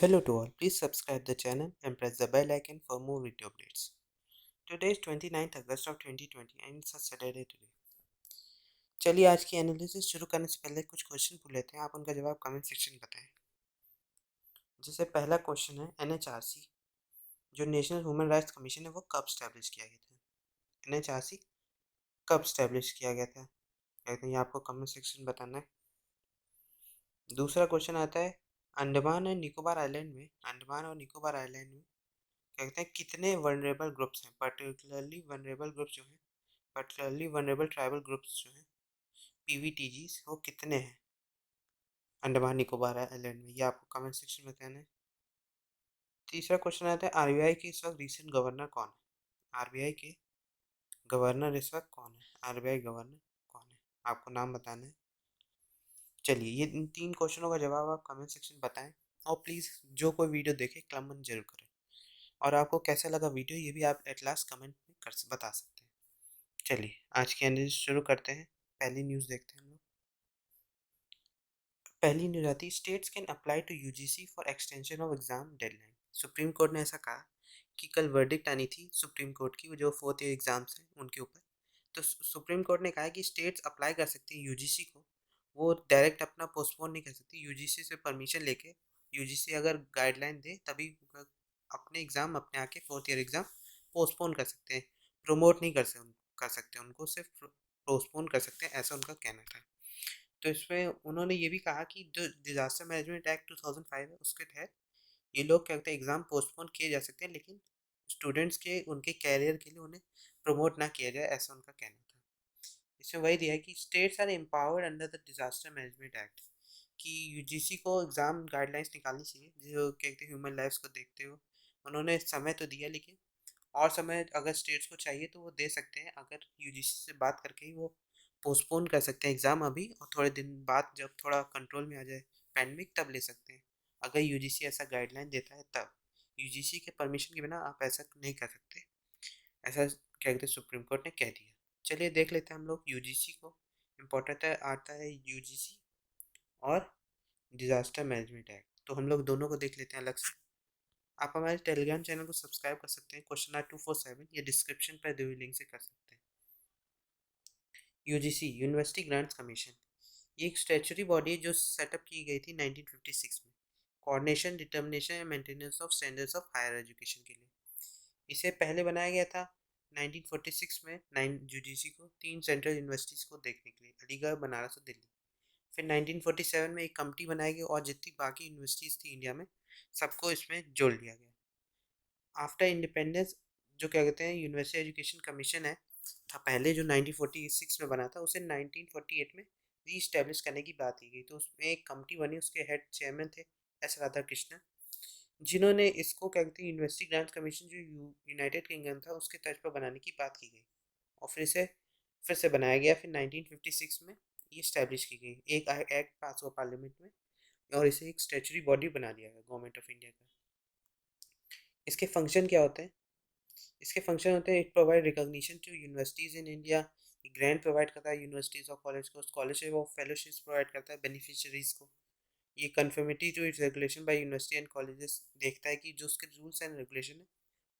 Hello to all, please subscribe the channel and press the bell icon for more video updates. Today is 29th August of 2020 and it's a Saturday today. चलिए आज की analysis शुरू करने से पहले कुछ question पूछ लेते हैं, आप उनका जवाब कमेंट सेक्शन में बताएं। जैसे पहला क्वेश्चन है NHRC जो नेशनल ह्यूमन राइट्स कमीशन है वो कब स्टैब्लिश किया गया था। NHRC कब स्टैब्लिश किया गया था कहते हैं, ये आपको कमेंट सेक्शन में बताना है। दूसरा क्वेश्चन आता है अंडमान और निकोबार आइलैंड में कहते हैं कितने वनरेबल ग्रुप्स हैं, पर्टिकुलरली वनरेबल ग्रुप्स जो हैं, पर्टिकुलरली वनरेबल ट्राइबल ग्रुप्स जो हैं PVTGs वो कितने हैं अंडमान निकोबार आइलैंड में, ये आपको कमेंट सेक्शन में बताना है। तीसरा क्वेश्चन आता है RBI के इस वक्त रिसेंट गवर्नर कौन है। RBI के गवर्नर इस वक्त कौन है, RBI गवर्नर कौन है, आपको नाम बताना है। चलिए ये इन 3 क्वेश्चनों का जवाब आप कमेंट सेक्शन में बताएं और प्लीज़ जो कोई वीडियो देखे कमेंट जरूर करें और आपको कैसा लगा वीडियो ये भी आप एट लास्ट कमेंट में बता सकते हैं। चलिए आज की एनालिसिस शुरू करते हैं। पहली न्यूज़ देखते हैं हम लोग। पहली न्यूज़ आती है states can apply to UGC for extension of exam deadline. Supreme Court ने ऐसा कहा कि कल वर्डिक्ट आनी थी सुप्रीम कोर्ट की, वो जो 4th ईयर एग्जाम्स हैं उनके ऊपर। तो सुप्रीम कोर्ट ने कहा है कि स्टेट्स अप्लाई कर सकती हैं UGC को, वो डायरेक्ट अपना पोस्टपोन नहीं कर सकती। UGC से परमिशन लेके UGC अगर गाइडलाइन दे तभी अपने एग्ज़ाम अपने आके 4th ईयर एग्ज़ाम पोस्टपोन कर सकते हैं, प्रमोट नहीं कर सकते उनको, सिर्फ पोस्टपोन कर सकते हैं, ऐसा उनका कहना था। तो इसमें उन्होंने ये भी कहा कि जो डिजास्टर मैनेजमेंट एक्ट 2005 है उसके तहत ये लोग क्या कहते हैं एग्ज़ाम पोस्टपोन किए जा सकते हैं, लेकिन स्टूडेंट्स के उनके कैरियर के लिए उन्हें प्रमोट ना किया जाए, ऐसा उनका कहना था। इसमें वही दिया है कि states are empowered under the disaster management act, कि UGC को एग्ज़ाम गाइडलाइंस निकालनी चाहिए जो कहते हैं ह्यूमन लाइफ्स को देखते हुए। उन्होंने समय तो दिया, लेकिन और समय अगर स्टेट्स को चाहिए तो वो दे सकते हैं, अगर UGC से बात करके ही वो पोस्टपोन कर सकते हैं एग्ज़ाम अभी, और थोड़े दिन बाद जब थोड़ा कंट्रोल में आ जाए पैंडमिक तब ले सकते हैं। अगर UGC ऐसा गाइडलाइन देता है तब, UGC के परमिशन के बिना आप ऐसा नहीं कर सकते, ऐसा क्या कहते हैं सुप्रीम कोर्ट ने कह दिया। चलिए देख लेते हैं हम लोग UGC को। इम्पोर्टेंट आता है UGC और डिजास्टर मैनेजमेंट एक्ट, तो हम लोग दोनों को देख लेते हैं अलग से। आप हमारे टेलीग्राम चैनल को सब्सक्राइब कर सकते हैं, क्वेश्चन आर 247 या डिस्क्रिप्शन पर दी हुई लिंक से कर सकते हैं। UGC यूनिवर्सिटी ग्रांट्स कमीशन, ये एक स्टैट्यूटरी बॉडी है जो सेटअप की गई थी 1956 में, coordination determination and maintenance of standards of higher education के लिए। इसे पहले बनाया गया था 1946 में UGC को 3 सेंट्रल यूनिवर्सिटीज़ को देखने के लिए, अलीगढ़, बनारस और दिल्ली। फिर 1947 में एक कमेटी बनाई गई और जितनी बाकी यूनिवर्सिटीज़ थी इंडिया में सबको इसमें जोड़ लिया गया। आफ्टर इंडिपेंडेंस जो क्या कहते हैं यूनिवर्सिटी एजुकेशन कमीशन है था पहले, जो 1946 में बना था, उसे 1948 में री इस्टेब्लिश करने की बात की गई। तो उसमें एक कमेटी बनी, उसके हेड चेयरमैन थे राधा कृष्णन, जिन्होंने इसको क्या कहते हैं यूनिवर्सिटी ग्रांट्स कमीशन जो यूनाइटेड किंगडम था उसके तर्ज पर बनाने की बात की गई, और फिर से बनाया गया। फिर 1956 में ये इस्टेब्लिश की गई, एक एक्ट पास हुआ पार्लियामेंट में और इसे एक स्टैट्यूटरी बॉडी बना दिया गया गवर्नमेंट ऑफ इंडिया का। इसके फंक्शन क्या होते हैं, इसके फंक्शन होते हैं it provide recognition to universities in India, grant provide करता है यूनिवर्सिटीज़ और कॉलेज को, स्कॉलरशिप और फेलोशिप्स प्रोवाइड करता है बेनिफिशरीज को। ये conformity to its regulation by university and colleges देखता है कि जो उसके रूल्स एंड रेगुलेशन है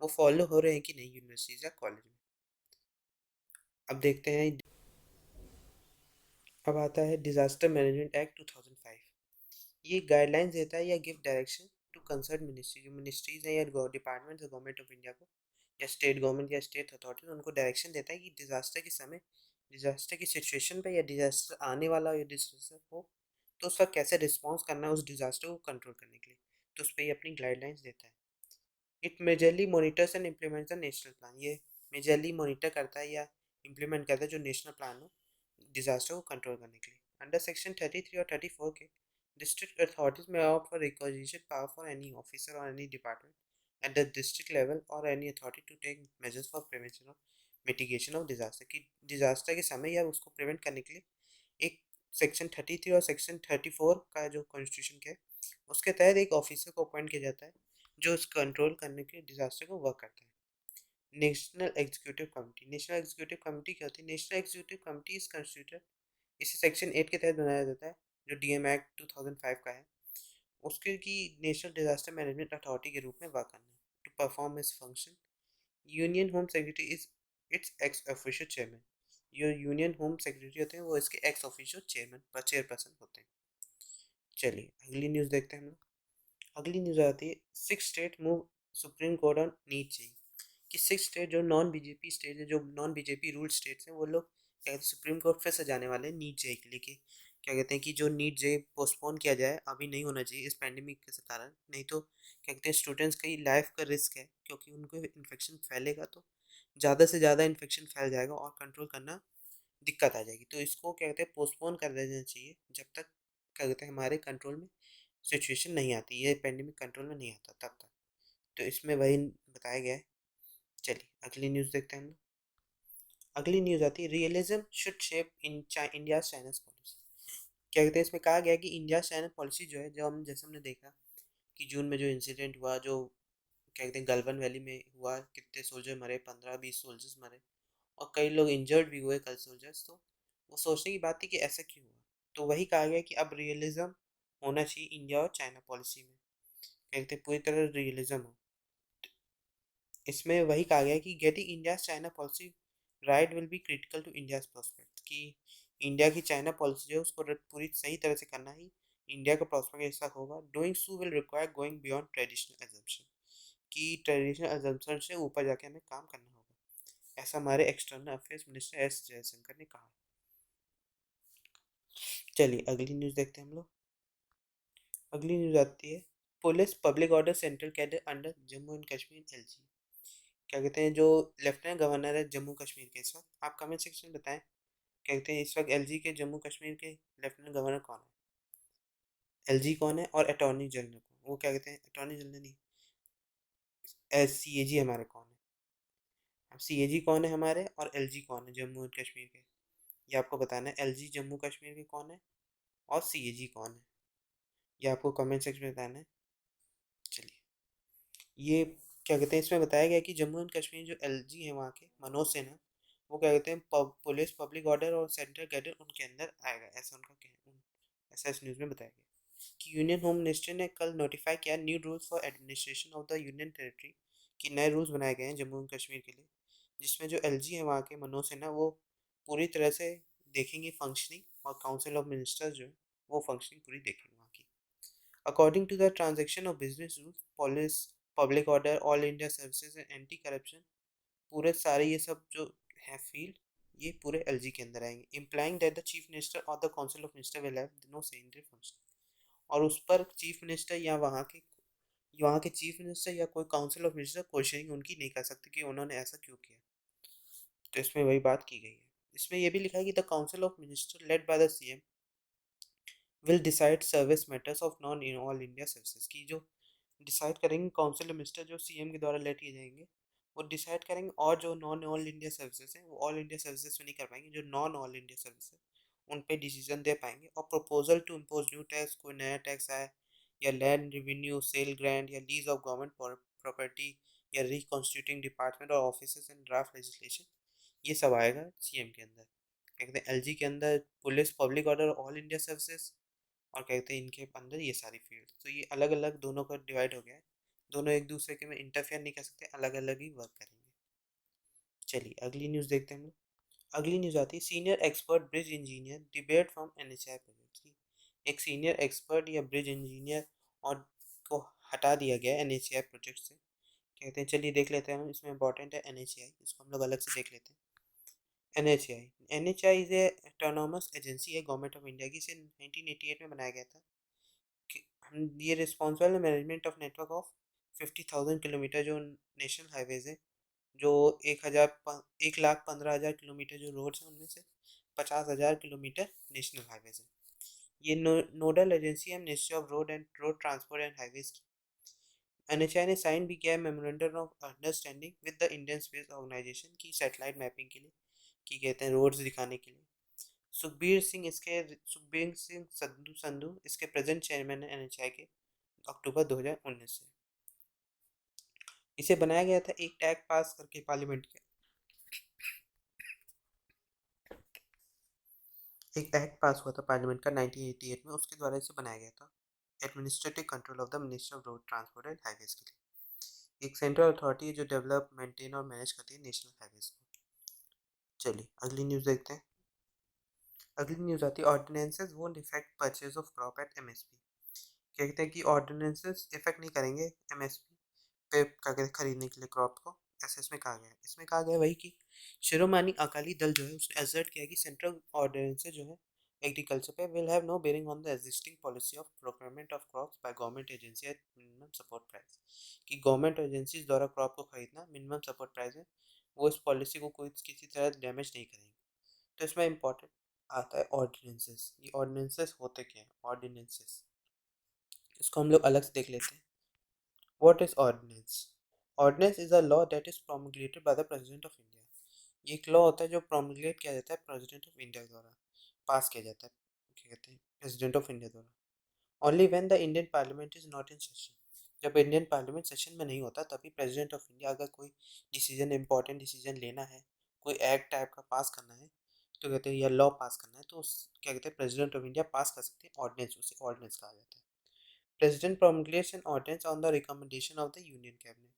वो फॉलो हो रहे हैं कि नहीं यूनिवर्सिटीज़ या कॉलेज में। अब देखते हैं, अब आता है डिजास्टर मैनेजमेंट एक्ट 2005। ये गाइडलाइंस देता है या give direction to concern ministry, जो मिनिस्ट्रीज हैं या डिपार्टमेंट गवर्नमेंट ऑफ इंडिया को या स्टेट गवर्नमेंट या स्टेट अथॉरिटीज, उनको डायरेक्शन देता है कि डिजास्टर के समय, डिजास्टर की सिचुएशन पे या डिजास्टर आने वाला या डिजास्टर हो तो उसका कैसे रिस्पॉन्स करना है उस डिजास्टर को कंट्रोल करने के लिए, तो उस पर ये अपनी गाइडलाइंस देता है। It majorly monitors and implements the national plan, ये मेजरली मॉनिटर करता है या इम्प्लीमेंट करता है जो नेशनल प्लान हो डिजास्टर को कंट्रोल करने के लिए। अंडर सेक्शन 33 और 34 के district authorities may opt for requisition power for any officer or any department at the district level or any authority to take measures for prevention or mitigation of disaster, कि disaster के समय या उसको prevent करने के लिए एक section 33 और सेक्शन 34 का जो कॉन्स्टिट्यूशन के है उसके तहत एक ऑफिसर को अपॉइंट किया जाता है जो उस कंट्रोल करने के डिजास्टर को वर्क करता है। National executive committee, national executive committee क्या होती है, national executive committee is constituted, इसे सेक्शन 8 के तहत बनाया जाता है जो DM एक्ट 2005 का है। उसके की नेशनल डिजास्टर मैनेजमेंट अथॉरिटी के रूप में वर्क करना है। टू परफॉर्म इस function, union home secretary is it's x official chairman. जो यूनियन होम सेक्रेटरी होते हैं वो इसके एक्स ऑफिशियल चेयरमैन पर चेयरपर्सन होते हैं। चलिए अगली न्यूज़ देखते हैं हम लोग। अगली न्यूज़ आती है, 6 state move Supreme Court on NEET change. कि 6 स्टेट जो नॉन बीजेपी स्टेट है, जो नॉन बीजेपी रूल स्टेट्स हैं, वो लोग क्या कहते हैं सुप्रीम कोर्ट फिर से जाने वाले हैं नीट जे के लिए। कि क्या कहते हैं कि जो नीट जे पोस्टपोन किया जाए, अभी नहीं होना चाहिए इस पैंडेमिक के कारण। नहीं तो क्या कहते हैं स्टूडेंट्स की लाइफ का रिस्क है, क्योंकि उनको इन्फेक्शन फैलेगा तो ज़्यादा से ज़्यादा इन्फेक्शन फैल जाएगा और कंट्रोल करना दिक्कत आ जाएगी। तो इसको क्या कहते हैं पोस्टपोन कर देना चाहिए जब तक क्या कहते हैं हमारे कंट्रोल में सिचुएशन नहीं आती, ये पेंडेमिक कंट्रोल में नहीं आता तब तक। तो इसमें वही बताया गया है। चलिए अगली न्यूज़ देखते हैं हम लोग। अगली न्यूज़ आती है, realism should shape in India China policy. क्या कहते हैं इसमें कहा गया है कि इंडिया चाइना पॉलिसी जो है, जो हम जैसे हमने देखा कि जून में जो इंसिडेंट हुआ, जो क्या कहते हैं गलवान वैली में हुआ, कितने सोल्जर मरे, 15-20 सोल्जर्स मरे और कई लोग इंजर्ड भी हुए कल सोल्जर्स। तो वो सोचने की बात थी कि ऐसा क्यों हुआ। तो वही कहा गया कि अब रियलिज्म होना चाहिए इंडिया और चाइना पॉलिसी में। कहते हैं पूरी तरह रियलिज्म हो। इसमें वही कहा गया है कि getting India China policy right will be critical to India prospect. कि इंडिया की चाइना पॉलिसी जो है उसको पूरी सही तरह से करना ही इंडिया का प्रॉस्पेक्ट ऐसा होगा। Doing so will require going beyond traditional assumption. कि ट्रेडिशनल एजम्पशन से ऊपर जाके हमें काम करना होगा, ऐसा हमारे external affairs minister S Jaishankar ने कहा। चलिए अगली न्यूज़ देखते हैं हम लोग। अगली न्यूज़ आती है, police public order central cadre under Jammu and Kashmir LG. क्या कहते हैं जो लेफ्टिनेंट गवर्नर है जम्मू कश्मीर के, इस वक्त आप कमेंट सेक्शन में बताएं क्या कहते हैं इस वक्त एलजी के जम्मू कश्मीर के लेफ्टिनेंट गवर्नर कौन है, एलजी कौन है और अटॉर्नी जनरल कौन, वो क्या कहते हैं अटॉर्नी जनरल नहीं, एस सी ए जी हमारे कौन है। अब सी ए जी कौन है हमारे और एल जी कौन है जम्मू एंड कश्मीर के, ये आपको बताना है। एल जी जम्मू कश्मीर के कौन है और सी ए जी कौन है, ये आपको कमेंट सेक्शन में बताना है। चलिए ये क्या कहते हैं इसमें बताया गया कि जम्मू एंड कश्मीर जो एलजी है वहाँ के मनोज सिन्हा, वो क्या कहते हैं पुलिस पब्लिक ऑर्डर और सेंट्रल कैडर उनके अंदर आएगा, ऐसा उनका कहना, ऐसा इस न्यूज़ में बताया गया। कि यूनियन होम मिनिस्टर ने कल नोटिफाई किया new rules for administration of the union territory. कि नए रूल्स बनाए गए हैं जम्मू एंड कश्मीर के लिए, जिसमें जो एलजी है वहाँ के मनोज सिन्हा वो पूरी तरह से देखेंगे फंक्शनिंग, और काउंसिल ऑफ मिनिस्टर्स जो है वो फंक्शनिंग पूरी देखेंगे वहाँ की। According to the transaction of business rules, police, public order, all India services and anti corruption, पूरे सारे ये सब जो है फील्ड, ये पूरे एलजी के अंदर आएंगे। Implying that the chief minister और the council of minister will have no say in their function. और उस पर चीफ मिनिस्टर या वहाँ के चीफ मिनिस्टर या कोई काउंसिल ऑफ मिनिस्टर क्वेश्चनिंग उनकी नहीं कर सकते कि उन्होंने ऐसा क्यों किया। तो इसमें वही बात की गई है। इसमें यह भी लिखा है कि the council of minister led by the CM will decide service matters of non in all India services. की जो डिसाइड करेंगे काउंसिल मिनिस्टर जो सीएम के द्वारा लेट किए जाएंगे, वो डिसाइड करेंगे। और जो नॉन ऑल इंडिया सर्विसेज हैं वो ऑल इंडिया सर्विसेज में नहीं कर पाएंगे, जो नॉन ऑल इंडिया सर्विस है उन पे डिसीजन दे पाएंगे। और proposal to impose new tax, कोई नया टैक्स आए, या लैंड रेवेन्यू सेल ग्रांट या लीज ऑफ गवर्नमेंट प्रॉपर्टी, या रिकॉन्स्टिट्यूटिंग डिपार्टमेंट और ऑफिस एंड ड्राफ्ट लेजिस्लेशन, ये सब आएगा सीएम के अंदर। क्या कहते हैं एलजी के अंदर police public order all India services, और कहते हैं इनके अंदर ये सारी फील्ड। तो ये अलग अलग दोनों का डिवाइड हो गया है, दोनों एक दूसरे के में इंटरफेयर नहीं कर सकते, अलग अलग ही वर्क करेंगे। चलिए अगली न्यूज़ देखते हैं हम लोग। अगली न्यूज़ आती है, senior expert bridge engineer debate from NHAI project की। एक सीनियर एक्सपर्ट या ब्रिज इंजीनियर और को हटा दिया गया है एनएचआई प्रोजेक्ट से। कहते हैं चलिए देख लेते हैं हम, इसमें इंपॉर्टेंट है एनएचआई, इसको हम लोग अलग से देख लेते हैं। NHAI, NHAI is a autonomous agency है गवर्नमेंट ऑफ इंडिया की, इसे 1988 में बनाया गया था। कि हम ये responsible management of network of 50,000 kilometre जो नेशनल हाईवेज है, जो 1,15,000 किलोमीटर जो रोड्स हैं उनमें से 50,000 किलोमीटर नेशनल हाईवेज है। ये नोडल एजेंसी है ministry of road and road transport and highways की। एनएचआई ने साइन भी किया है memorandum of understanding with the Indian space organization की सैटेलाइट मैपिंग के लिए, की कहते हैं रोड्स दिखाने के लिए। सुखबीर सिंह संधू संधू इसके प्रेजेंट चेयरमैन है एनएचआई के, अक्टूबर 2019 से। इसे बनाया गया था एक टैग पास करके पार्लियामेंट के, एक एक्ट पास हुआ था पार्लियामेंट का 1988 में, उसके द्वारा इसे बनाया गया था। Administrative control of the ministry of road transport and highways के लिए। एक सेंट्रल अथॉरिटी है जो डेवलप, मेंटेन और मैनेज करती है नेशनल हाईवेज को। चलिए अगली न्यूज़ देखते हैं। अगली न्यूज़ आती है, ordinances won't effect purchase of crop at MSP. कहते हैं कि ऑर्डिनेंसेस इफेक्ट नहीं करेंगे एमएसपी पे क्या कहते हैं खरीदने के लिए क्रॉप को। ऐसे इसमें कहा गया है, इसमें कहा गया है वही कि शिरोमणि अकाली दल जो है उसने असर्ट किया कि सेंट्रल ऑर्डिनेंसेस जो है एग्रीकल्चर पे will have no bearing on the existing policy of procurement of crops by government agency at minimum support price. कि गवर्नमेंट एजेंसीज द्वारा क्रॉप को खरीदना मिनिमम सपोर्ट प्राइस है, वो इस पॉलिसी को कोई किसी तरह डैमेज नहीं करेंगे। तो इसमें इंपॉर्टेंट आता है ऑर्डिनेंसेस। ये ऑर्डिनेंसेस होते क्या हैं? ऑर्डिनेंसेस इसको हम लोग अलग से देख लेते हैं। What is ordinance? Ordinance is a law that is promulgated by the President of India. ये एक लॉ होता है जो प्रोमुलेट किया जाता है प्रेसिडेंट ऑफ इंडिया द्वारा, पास किया जाता है, क्या कहते हैं, प्रेसिडेंट ऑफ इंडिया द्वारा। Only when the Indian parliament is not in session. जब इंडियन पार्लियामेंट सेशन में नहीं होता तभी प्रेसिडेंट ऑफ इंडिया अगर कोई डिसीजन, इंपॉर्टेंट डिसीजन लेना है, कोई एक्ट टाइप का पास करना है, तो कहते हैं या लॉ पास करना है, तो क्या कहते हैं प्रेसिडेंट ऑफ इंडिया पास कर सकते हैं ऑर्डिनेंस, उसे ऑर्डिनेंस कहा जाता है। President promulgates an ordinance on the recommendation of the union cabinet.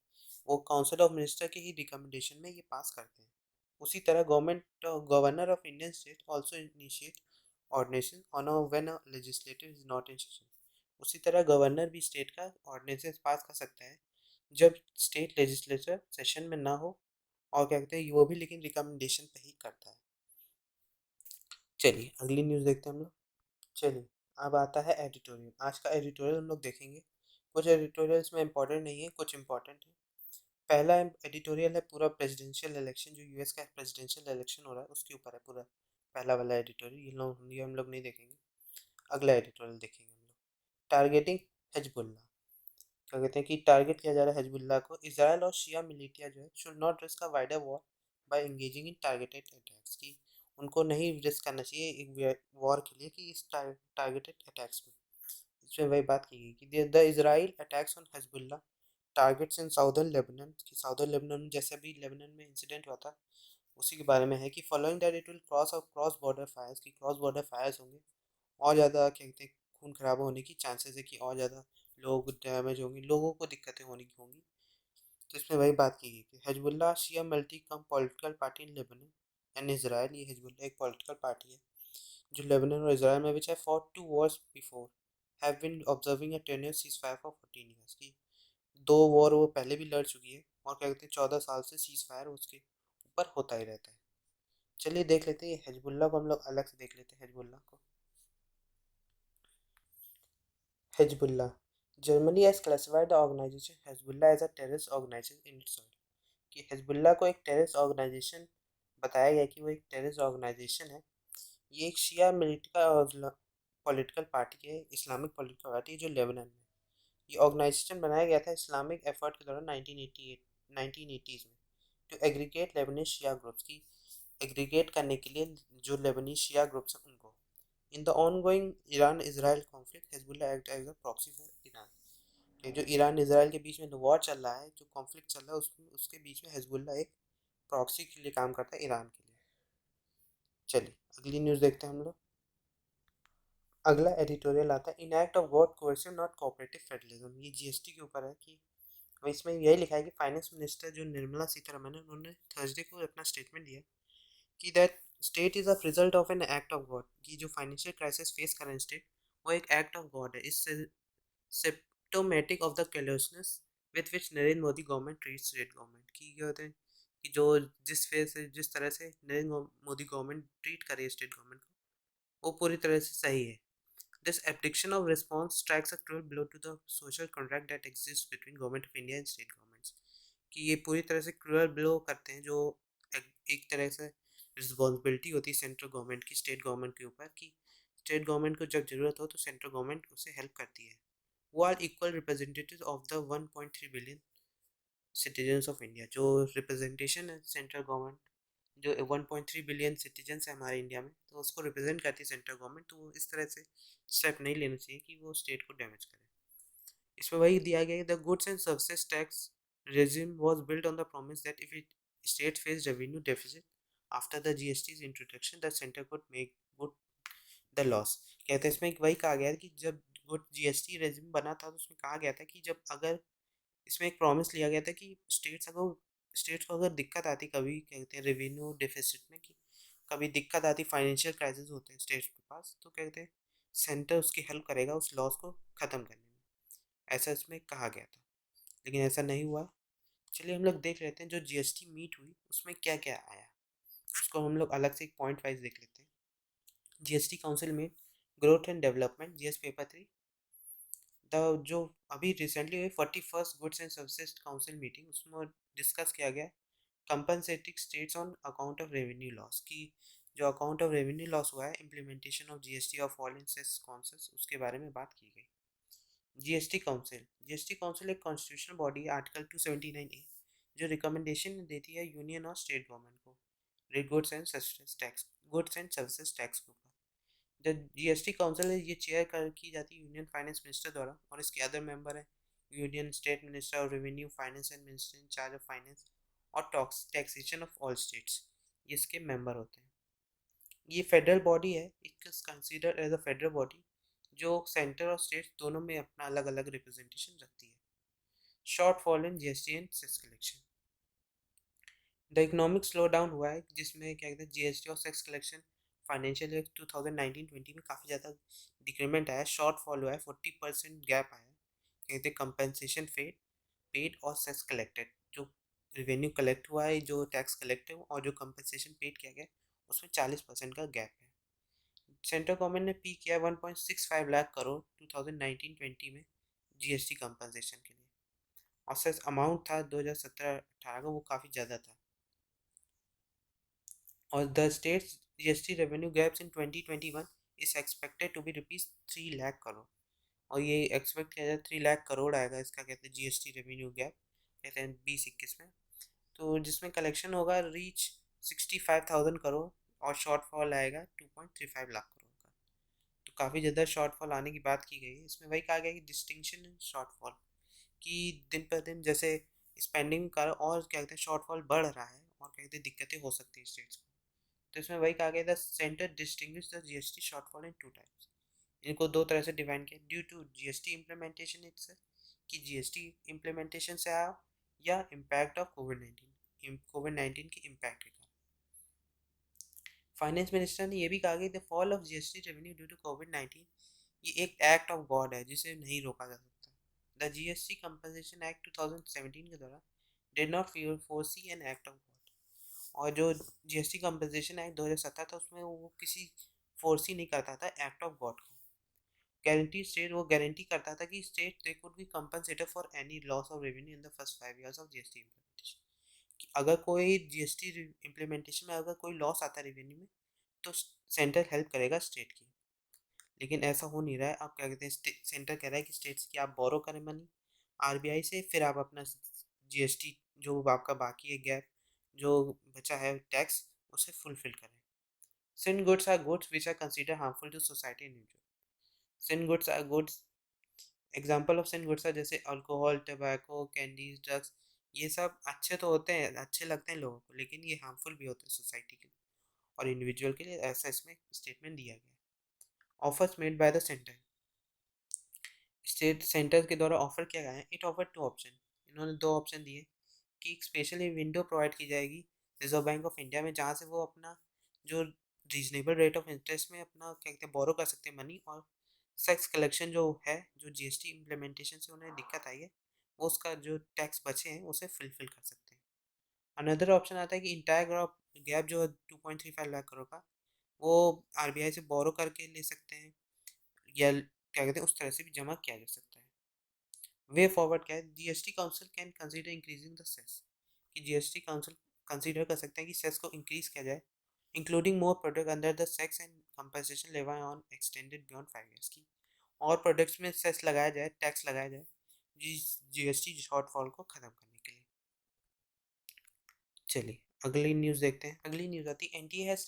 वो काउंसिल ऑफ मिनिस्टर के ही रिकमेंडेशन में ये पास करते हैं। उसी तरह governor of Indian state also initiate ordination on when a legislative is not in session. उसी तरह गवर्नर भी स्टेट का ऑर्डिनेंसेस पास कर सकता है जब स्टेट लेजिस्लेचर सेशन में ना हो, और क्या कहते हैं वो भी लेकिन रिकमेंडेशन पे ही करता है। चलिए अगली न्यूज़ देखते हैं हम लोग। चलिए अब आता है एडिटोरियल। आज का एडिटोरियल हम लोग देखेंगे। कुछ एडिटोरियल्स में इंपॉर्टेंट नहीं है, कुछ इंपॉर्टेंट है। पहला एडिटोरियल है पूरा प्रेसिडेंशियल इलेक्शन, जो यूएस का प्रेसिडेंशियल इलेक्शन हो रहा है उसके ऊपर है पूरा पहला वाला एडिटोरियल। ये हम लोग नहीं देखेंगे। अगला एडिटोरियल देखेंगे हम लोग, टारगेटिंग हिजबुल्लाह। क्या कहते हैं कि टारगेट किया जा रहा है हिजबुल्लाह को। इजराइल और शिया मिलिटिया जो है should not risk a wider war by engaging in targeted attacks. की उनको नहीं रिस्क करना चाहिए एक वॉर के लिए कि इस टारगेटेड अटैक्स में। इसमें वही बात की गई कि the Israel attacks on Hezbollah targets in southern Lebanon, कि साउदर्न लेबनान जैसे भी लेबनान में इंसिडेंट हुआ था उसी के बारे में है। कि following that it will cross border fires, की क्रॉस बॉर्डर फायर्स होंगे और ज़्यादा क्या कहते हैं खून खराबा होने की चांसेस है, कि और ज़्यादा लोग डैमेज होंगी, लोगों को दिक्कतें होने की होंगी। तो इसमें वही बात की गई कि Hezbollah Shia multi come political party in Lebanon and Israel. ये हिजबुल्लाह एक पॉलिटिकल पार्टी है जो लेबनान और इसराइल में, which have fought 2 wars before, have been observing a 10 year ceasefire for 14 years। की 2 वॉर वो पहले भी लड़ चुकी है और क्या कहते हैं 14 साल से सीज फायर उसके ऊपर होता ही रहता है। चलिए देख लेते हैं हिजबुल्लाह को, हम लोग अलग से देख लेते हैं हिजबुल्लाह को। Hezbollah, Germany has classified the organization Hezbollah as a terrorist organization in its oil. कि हिजबुल्लाह को एक टेररिस्ट ऑर्गेनाइजेशन बताया गया कि वो एक टेररिस्ट ऑर्गेनाइजेशन है। ये एक शिया मिलिटिका पॉलिटिकल पार्टी है, इस्लामिक पॉलिटिकल पार्टी जो लेबनान में। ये ऑर्गेनाइजेशन बनाया गया था इस्लामिक एफर्ट के दौरान 1988 1980s में, to aggregate Lebanese Shia groups, की एग्रीगेट करने के लिए जो लेबनीज शिया ग्रुप्स हैं उनको। In the ongoing Iran Israel conflict Hezbollah act as a proxy for Iran. कि जो ईरान इसराइल के बीच में जो वॉर चल रहा है, जो कॉन्फ्लिक्ट चल रहा है, उसमें उसके बीच में हिजबुल्लाह एक प्रॉक्सी के लिए काम करता है ईरान के लिए। चलिए अगली न्यूज़ देखते हैं हम लोग। अगला एडिटोरियल आता है, in act of God coercive not cooperative federalism. ये जीएसटी के ऊपर है। कि इसमें यही लिखा है कि फाइनेंस मिनिस्टर जो निर्मला सीतारमण है उन्होंने थर्सडे को अपना स्टेटमेंट दिया कि that state is a result of an act of God. की जो फाइनेंशियल क्राइसिस फेस कर रहे हैं स्टेट, वो एक एक्ट ऑफ गॉड है। इस symptomatic of the carelessness with which Narendra Modi government treat state government. की क्या होते हैं कि जो जिस फेस से जिस तरह से नरेंद्र मोदी गवर्नमेंट ट्रीट कर रही है स्टेट गवर्नमेंट को, वो पूरी तरह से सही है। This abdication of response strikes a cruel blow to the social contract that exists between Government of India and state governments। कि ये पूरी तरह से क्रूअल ब्लो करते हैं जो एक तरह से रिस्पॉन्सिबिलिटी होती है सेंट्रल गवर्नमेंट की स्टेट गवर्नमेंट के ऊपर। कि स्टेट गवर्नमेंट को जब ज़रूरत हो तो सेंट्रल गवर्नमेंट उसे हेल्प करती है। वो are equal representative of the 1.3 billion citizens of India. जो रिप्रेजेंटेशन है सेंट्रल गवर्नमेंट, जो 1.3 बिलियन सिटीजन्स है हमारे इंडिया में, तो उसको रिप्रेजेंट करती है सेंट्रल गवर्नमेंट। तो वो इस तरह से स्टेप नहीं लेना चाहिए कि वो स्टेट को डैमेज करे। इसमें वही दिया गया है, the goods and services tax regime was built on the promise that if it state faced revenue deficit after the GST's introduction, the center could make good the loss. कहते हैं इसमें वही कहा गया है कि जब गुड जीएसटी रेजिम बना था तो उसमें कहा गया था कि जब अगर इसमें एक प्रॉमिस लिया गया था कि स्टेट्स को अगर दिक्कत आती, कभी कहते हैं रेवेन्यू डेफिसिट में, कि कभी दिक्कत आती, फाइनेंशियल क्राइसिस होते हैं स्टेट्स के पास, तो कहते हैं सेंटर उसकी हेल्प करेगा उस लॉस को ख़त्म करने में। ऐसा इसमें कहा गया था, लेकिन ऐसा नहीं हुआ। चलिए हम लोग देख लेते हैं जो जीएसटी मीट हुई उसमें क्या क्या आया, उसको हम लोग अलग से एक पॉइंट वाइज देख लेते हैं। जीएसटी काउंसिल में growth and development GS paper 3, the जो अभी रिसेंटली हुई 41st goods and services council meeting, उसमें डिस्कस किया गया compensating states on account of revenue loss, की जो अकाउंट ऑफ रेवेन्यू लॉस हुआ है implementation of GST of foreign cess concerns, उसके बारे में बात की गई। जीएसटी काउंसिल एक कॉन्स्टिट्यूशनल बॉडी है, आर्टिकल 279A, जो रिकमेंडेशन देती है यूनियन और स्टेट गवर्नमेंट को गुड्स एंड सर्विसेज टैक्स के ऊपर। जो जीएसटी काउंसिल है ये चेयर कर की जाती है यूनियन फाइनेंस मिनिस्टर द्वारा, और इसके अदर मेंबर हैं union state minister of revenue, finance and minister in charge of finance और टैक्सेशन ऑफ ऑल स्टेट्स, ये इसके मेंबर होते हैं। ये फेडरल बॉडी है, it is considered as a federal body जो सेंटर और स्टेट दोनों में अपना अलग अलग रिप्रेजेंटेशन रखती है। Shortfall in GST and cess collection, the economic slowdown हुआ है जिसमें क्या कहते हैं जीएसटी और सेक्स कलेक्शन फाइनेंशियल ईयर 2019-20 में काफ़ी ज़्यादा डिक्रीमेंट आया, शॉर्ट फॉल हुआ है, 40% गैप आया है। कहते हैं कंपनसेशन पेड और सेक्स कलेक्टेड, जो रेवेन्यू कलेक्ट हुआ है, जो टैक्स कलेक्ट है और जो कंपनसेशन पेड किया गया उसमें 40% का गैप है। सेंट्रल गवर्नमेंट ने पी किया 1.65 लाख करोड़ 2019-20 में जीएसटी कंपनसेशन के लिए, और सेस अमाउंट था 2017-18 का वो काफ़ी ज़्यादा था। और the states GST revenue gaps in 2021 is expected to be rupees 3 lakh crore, और ये एक्सपेक्ट किया जाए 3 लाख करोड़ आएगा इसका, कहते हैं जीएसटी रेवेन्यू गैप, कहते हैं 2021 में। तो जिसमें कलेक्शन होगा रीच 65,000 करोड़ और शॉर्टफॉल आएगा 2.35 लाख करोड़ का। तो काफ़ी ज़्यादा शॉर्टफॉल आने की बात की गई है। इसमें वही कहा गया कि डिस्टिंक्शन इन शॉर्टफॉल, कि दिन पर दिन जैसे स्पेंडिंग का और क्या कहते हैं शॉर्टफॉल बढ़ रहा है और क्या कहते हैं दिक्कतें हो सकती है स्टेट्स को। तो इसमें वही कहा गया, the centre distinguish the GST shortfall in two types, इनको दो तरह से डिफाइन किया, due to GST implementation itself, कि जीएसटी इम्प्लीमेंटेशन से आया, या इम्पैक्ट ऑफ कोविड 19 के इम्पैक्ट के कारण। फाइनेंस मिनिस्टर ने यह भी कहा कि the fall of GST revenue due to COVID 19 ये एक एक्ट ऑफ गॉड है जिसे नहीं रोका जा सकता। द जीएसटी कंपनसेशन एक्ट 2017 के द्वारा did not फोर्सी an act of God, और जो जीएसटी कंपनसेशन एक्ट 2017 था उसमें वो किसी फोर्स ही नहीं करता था एक्ट ऑफ गॉड को। गारंटी स्टेट वो गारंटी करता था कि state they could be compensated for any loss of revenue in the first 5 years of GST implementation, कि अगर कोई जीएसटी इम्प्लीमेंटेशन में अगर कोई लॉस आता है रेवेन्यू में तो सेंटर हेल्प करेगा स्टेट की। लेकिन ऐसा हो नहीं रहा है। आप क्या कहते हैं सेंटर कह रहा है कि स्टेट्स की आप बोरो करें मनी आरबीआई से, फिर आप अपना जीएसटी जो आपका बाकी है गैप जो बचा है टैक्स उसे फुलफिल करें। Sin goods are goods which are consider harmful to society individual. Sin goods are goods, example of sin goods are जैसे अल्कोहल, टबैको, कैंडीज, ड्रग्स, ये सब अच्छे तो होते हैं, अच्छे लगते हैं लोगों को, लेकिन ये हार्मफुल भी होते हैं सोसाइटी के लिए और इंडिविजुअल के लिए, ऐसा इसमें स्टेटमेंट दिया गया है। Offers made by the centre, state centre के द्वारा ऑफर किया गया है, इट ऑफर टू ऑप्शन, इन्होंने दो ऑप्शन दिए कि एक स्पेशली विंडो प्रोवाइड की जाएगी रिजर्व बैंक ऑफ इंडिया में, जहाँ से वो अपना जो रीजनेबल रेट ऑफ इंटरेस्ट में अपना क्या कहते हैं बोरो कर सकते हैं मनी, और सेक्स कलेक्शन जो है जो जीएसटी इम्प्लीमेंटेशन से उन्हें दिक्कत आई है वो उसका जो टैक्स बचे हैं उसे फुलफिल कर सकते हैं। अनदर ऑप्शन आता है कि इंटायर गैप जो है 2.35 लाख करोड़ का वो आरबीआई से बोरो करके ले सकते हैं, या क्या कहते हैं उस तरह से भी जमा किया जा सकता है। वे फॉरवर्ड क्या है, GST council can consider increasing the cess, कि जीएसटी काउंसिल कंसीडर कर सकते हैं कि सेस को इंक्रीज किया जाए, including more product under the सेक्स and compensation levy on extended beyond 5 years की, और प्रोडक्ट्स में सेस लगाया जाए, टैक्स लगाया जाए जीएसटी शॉर्टफॉल को खत्म करने के लिए। चलिए अगली न्यूज़ देखते हैं। अगली न्यूज़ आती है, NTA has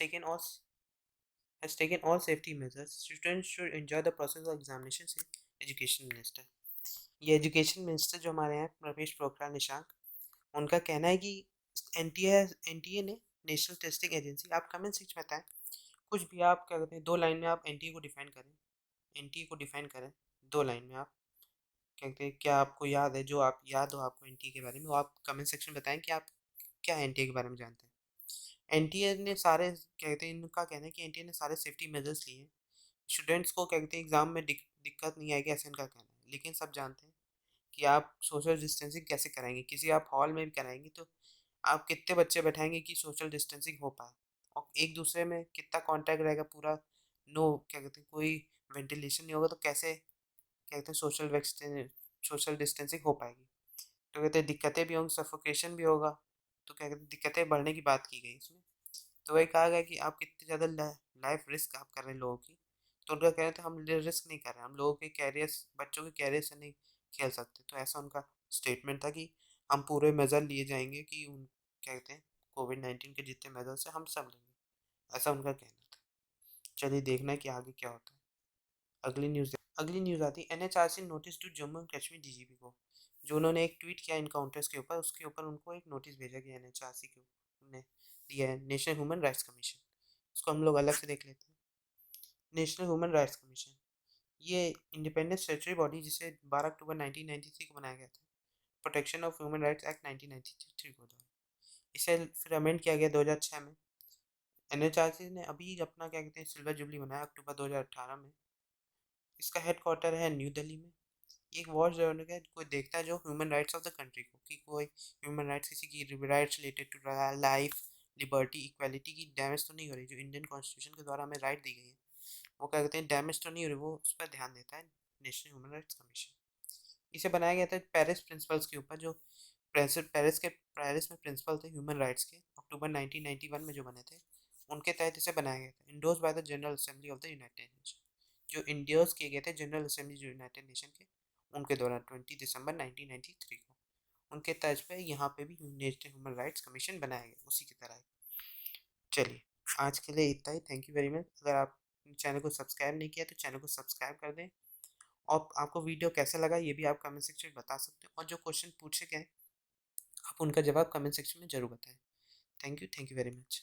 taken all safety measures, students should enjoy the process of examination से एजुकेशन मिनिस्टर। ये एजुकेशन मिनिस्टर जो हमारे हैं रमेश पोखरियाल निशंक, उनका कहना है कि एनटीए ने नेशनल टेस्टिंग एजेंसी, आप कमेंट सेक्शन में बताएं कुछ भी, आप क्या कहते हैं 2 लाइन में आप एनटीए को डिफाइन करें, एनटीए को डिफाइन करें 2 लाइन में आप कहते हैं क्या आपको याद है, जो आप याद हो आपको एनटीए के बारे में, वो आप कमेंट सेक्शन में बताएं कि आप क्या एनटीए के बारे में जानते हैं। एनटीए ने सारे कहते हैं, इनका कहना है कि एनटीए ने सारे सेफ्टी मेजर्स लिए हैं, स्टूडेंट्स को कहते हैं एग्ज़ाम में दिक्कत नहीं आएगी, ऐसा इनका कहना है। लेकिन सब जानते हैं कि आप सोशल डिस्टेंसिंग कैसे कराएंगे, किसी आप हॉल में भी कराएंगे तो आप कितने बच्चे बैठाएंगे कि सोशल डिस्टेंसिंग हो पाए, और एक दूसरे में कितना कांटेक्ट रहेगा पूरा, नो क्या कहते हैं कोई वेंटिलेशन नहीं होगा, तो कैसे कहते हैं सोशल डिस्टेंसिंग हो पाएगी। तो कहते हैं दिक्कतें भी होंगी, सफोकेशन भी होगा, तो क्या कहते हैं दिक्कतें बढ़ने की बात की गई इसमें। तो वही कहा गया कि आप कितनी ज़्यादा लाइफ रिस्क आप कर रहे हैं लोगों की। तो उनका कहना था हम रिस्क नहीं कर रहे हैं, हम लोगों के कैरियर्स, बच्चों के कैरियर से नहीं खेल सकते। तो ऐसा उनका स्टेटमेंट था कि हम पूरे मेजर लिए जाएंगे कि उन क्या कहते हैं कोविड-19 के जितने मेजर्स हैं हम सब लेंगे, ऐसा उनका कहना था। चलिए देखना है कि आगे क्या होता है। अगली न्यूज़ आती है NHRC notice to Jammu and Kashmir DGP को। जो उन्होंने एक ट्वीट किया इनकाउंटर्स के ऊपर, उसके ऊपर उनको एक नोटिस भेजा गया एनएचआरसी को, ने दिया है नेशनल ह्यूमन राइट्स कमीशन। इसको हम लोग अलग से देख लेते हैं। नेशनल ह्यूमन राइट्स कमीशन ये इंडिपेंडेंट स्टैट्यूटरी बॉडी जिसे 12 अक्टूबर 1993 को बनाया गया था, protection of human rights act 1993 को द्वारा। इसे फिर अमेंड किया गया 2006 में। एनएचआरसी ने अभी अपना क्या कहते हैं सिल्वर जुबली बनाया अक्टूबर 2018 में। इसका हेडक्वार्टर है न्यू दिल्ली में। एक वॉच जो है कोई देखता है जो human rights of the country को, कि कोई ह्यूमन राइट्स किसी की rights related to life, liberty, equality की डैमेज तो नहीं हो रही, जो इंडियन कॉन्स्टिट्यूशन के द्वारा हमें राइट दी गई है वो क्या कहते हैं डैमेज तो नहीं हो रही, वो उस पर ध्यान देता है नेशनल ह्यूमन राइट्स कमीशन। इसे बनाया गया था पेरिस प्रिंसिपल्स के ऊपर, जो पेरिस में प्रिंसिपल थे ह्यूमन राइट्स के अक्टूबर 1991 में जो बने थे, उनके तहत इसे बनाया गया था। Endorse by the general assembly of the united nation, जो इंडोर्स किए गए थे जनरल असेंबली जो यूनाइटेड नेशन के, उनके द्वारा 20 दिसंबर 1993 को। उनके तर्ज पे यहाँ पे भी नेशनल ह्यूमन राइट्स कमीशन बनाया गया उसी की तरह। चलिए आज के लिए इतना ही, थैंक यू वेरी मच। अगर आप चैनल को सब्सक्राइब नहीं किया तो चैनल को सब्सक्राइब कर दें, और आपको वीडियो कैसा लगा ये भी आप कमेंट सेक्शन में बता सकते हैं, और जो क्वेश्चन पूछे गए आप उनका जवाब कमेंट सेक्शन में ज़रूर बताएं। Thank you very much.